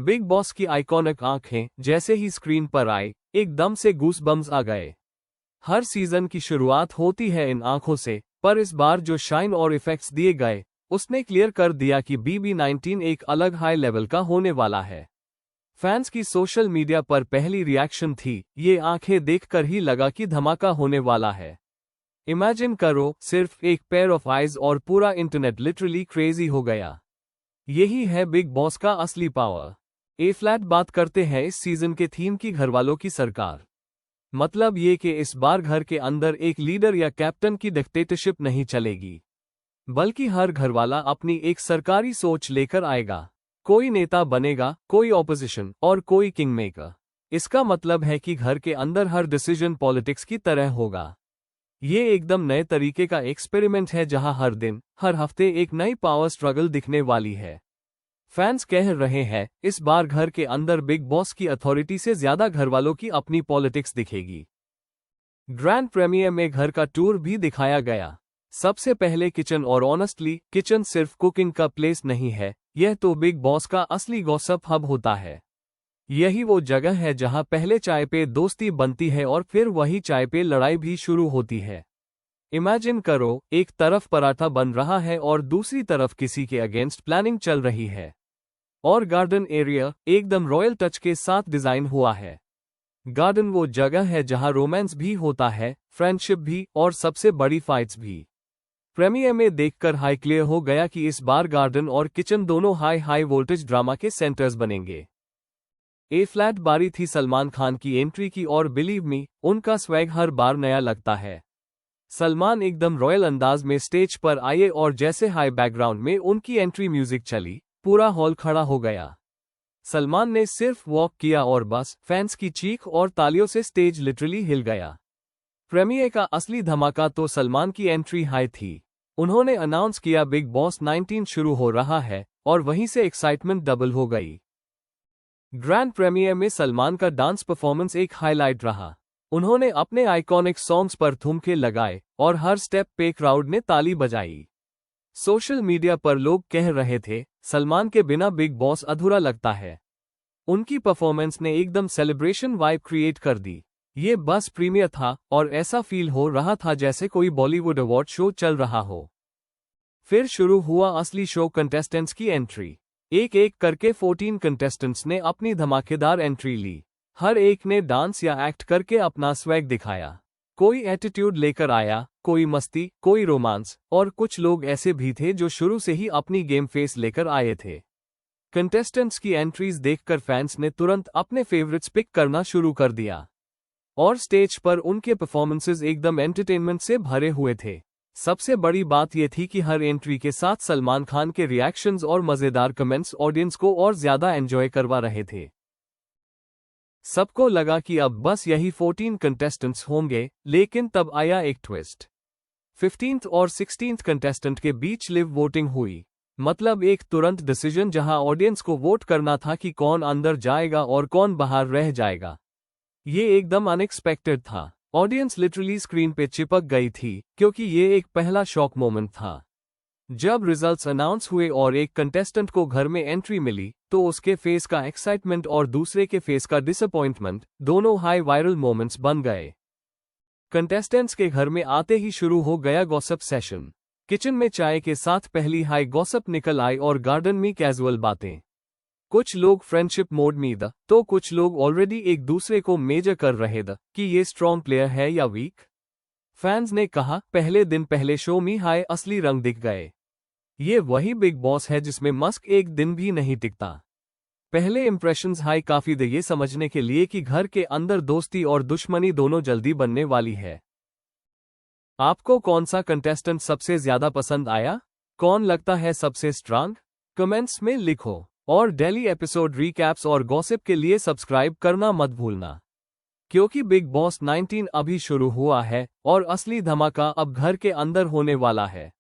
Big boss की iconic आंखें जैसे ही स्क्रीन पर आए, एकदम से गूसबम्स आ गए। हर सीजन की शुरुआत होती है इन आंखों से, पर इस बार जो शाइन और इफेक्ट्स दिए गए, उसने क्लियर कर दिया कि BB19 एक अलग हाई लेवल का होने वाला है। फैंस की सोशल मीडिया पर पहली रिएक्शन थी, ये आंखें देखकर ही लगा कि धमाका होने वाला है। इमेजिन करो, सिर्फ एक पेयर ऑफ आइज और पूरा इंटरनेट लिटरली क्रेजी हो गया। यही है बिग बॉस का असली पावर। ए फ्लैट बात करते हैं इस सीजन के थीम की, घरवालों की सरकार। मतलब ये कि इस बार घर के अंदर एक लीडर या कैप्टन की डिक्टेटरशिप नहीं चलेगी, बल्कि हर घरवाला अपनी एक सरकारी सोच लेकर आएगा। कोई नेता बनेगा, कोई ऑपोजिशन और कोई किंग मेकर। इसका मतलब है कि घर के अंदर हर डिसीजन पॉलिटिक्स की तरह होगा। ये एकदम नए तरीके का एक्सपेरिमेंट है जहां हर दिन, हर हफ्ते एक नई पावर स्ट्रगल दिखने वाली है। फैंस कह रहे हैं, इस बार घर के अंदर बिग बॉस की अथॉरिटी से ज्यादा घरवालों की अपनी पॉलिटिक्स दिखेगी। ग्रैंड प्रीमियर में घर का टूर भी दिखाया गया। सबसे पहले किचन, और ऑनेस्टली किचन सिर्फ कुकिंग का प्लेस नहीं है, यह तो बिग बॉस का असली गॉसिप हब होता है। यही वो जगह है जहां पहले चाय पे दोस्ती बनती है और फिर वही चाय पे लड़ाई भी शुरू होती है। इमेजिन करो, एक तरफ पराठा बन रहा है और दूसरी तरफ किसी के अगेंस्ट प्लानिंग चल रही है। और गार्डन एरिया एकदम रॉयल टच के साथ डिजाइन हुआ है। गार्डन वो जगह है जहां रोमांस भी होता है, फ्रेंडशिप भी, और सबसे बड़ी फाइट्स भी। प्रीमियर में देखकर हाई क्लियर हो गया कि इस बार गार्डन और किचन दोनों हाई वोल्टेज ड्रामा के सेंटर्स बनेंगे। ए फ्लैट बारी थी सलमान खान की एंट्री की, और बिलीव मी, उनका स्वैग हर बार नया लगता है। सलमान एकदम रॉयल अंदाज में स्टेज पर आए और जैसे हाई बैकग्राउंड में उनकी एंट्री म्यूजिक चली, पूरा हॉल खड़ा हो गया। सलमान ने सिर्फ वॉक किया और बस फैंस की चीख और तालियों से स्टेज लिटरली हिल गया। प्रीमियर का असली धमाका तो सलमान की एंट्री हाई थी। उन्होंने अनाउंस किया बिग बॉस 19 शुरू हो रहा है, और वहीं से एक्साइटमेंट डबल हो गई। ग्रैंड प्रीमियर में सलमान का डांस परफॉर्मेंस एक हाईलाइट रहा। उन्होंने अपने आइकॉनिक सॉन्ग्स पर ठुमके लगाए और हर स्टेप पे क्राउड ने ताली बजाई। सोशल मीडिया पर लोग कह रहे थे, सलमान के बिना बिग बॉस अधूरा लगता है। उनकी परफॉर्मेंस ने एकदम सेलिब्रेशन वाइब क्रिएट कर दी। ये बस प्रीमियर था, और ऐसा फील हो रहा था जैसे कोई बॉलीवुड अवार्ड शो चल रहा हो। फिर शुरू हुआ असली शो, कंटेस्टेंट्स की एंट्री। एक एक करके 14 कंटेस्टेंट्स ने अपनी धमाकेदार एंट्री ली। हर एक ने डांस या एक्ट करके अपना स्वैग दिखाया। कोई एटीट्यूड लेकर आया, कोई मस्ती, कोई रोमांस, और कुछ लोग ऐसे भी थे जो शुरू से ही अपनी गेम फेस लेकर आए थे। कंटेस्टेंट्स की एंट्रीज देखकर फैंस ने तुरंत अपने फेवरेट्स पिक करना शुरू कर दिया, और स्टेज पर उनके परफॉर्मेंसेज एकदम एंटरटेनमेंट से भरे हुए थे। सबसे बड़ी बात यह थी कि हर एंट्री के साथ सलमान खान के रिएक्शंस और मजेदार कमेंट्स ऑडियंस को और ज्यादा एंजॉय करवा रहे थे। सबको लगा कि अब बस यही 14 कंटेस्टेंट्स होंगे, लेकिन तब आया एक ट्विस्ट। 15th और 16th कंटेस्टेंट के बीच लिव वोटिंग हुई। मतलब एक तुरंत डिसीजन जहां ऑडियंस को वोट करना था कि कौन अंदर जाएगा और कौन बाहर रह जाएगा। ये एकदम अनएक्सपेक्टेड था। ऑडियंस लिटरली स्क्रीन पे चिपक गई थी, क्योंकि ये एक पहला शॉक मोमेंट था। जब रिजल्ट्स अनाउंस हुए और एक कंटेस्टेंट को घर में एंट्री मिली, तो उसके फेस का एक्साइटमेंट और दूसरे के फेस का डिसअपॉइंटमेंट, दोनों हाई वायरल मोमेंट्स बन गए। कंटेस्टेंट्स के घर में आते ही शुरू हो गया गॉसिप सेशन। किचन में चाय के साथ पहली हाई गॉसिप निकल आई, और गार्डन में कैजुअल बातें। कुछ लोग फ्रेंडशिप मोड में थे, तो कुछ लोग ऑलरेडी एक दूसरे को मेजर कर रहे थे कि ये स्ट्रॉन्ग प्लेयर है या वीक। फैंस ने कहा, पहले दिन पहले शो में हाई असली रंग दिख गए। ये वही बिग बॉस है जिसमें मस्क एक दिन भी नहीं टिकता। पहले इंप्रेशंस हाई काफी थे ये समझने के लिए कि घर के अंदर दोस्ती और दुश्मनी दोनों जल्दी बनने वाली है। आपको कौन सा कंटेस्टेंट सबसे ज्यादा पसंद आया? कौन लगता है सबसे स्ट्रांग? कमेंट्स में लिखो, और डेली एपिसोड रिकैप्स और गॉसिप के लिए सब्सक्राइब करना मत भूलना, क्योंकि बिग बॉस 19 अभी शुरू हुआ है और असली धमाका अब घर के अंदर होने वाला है।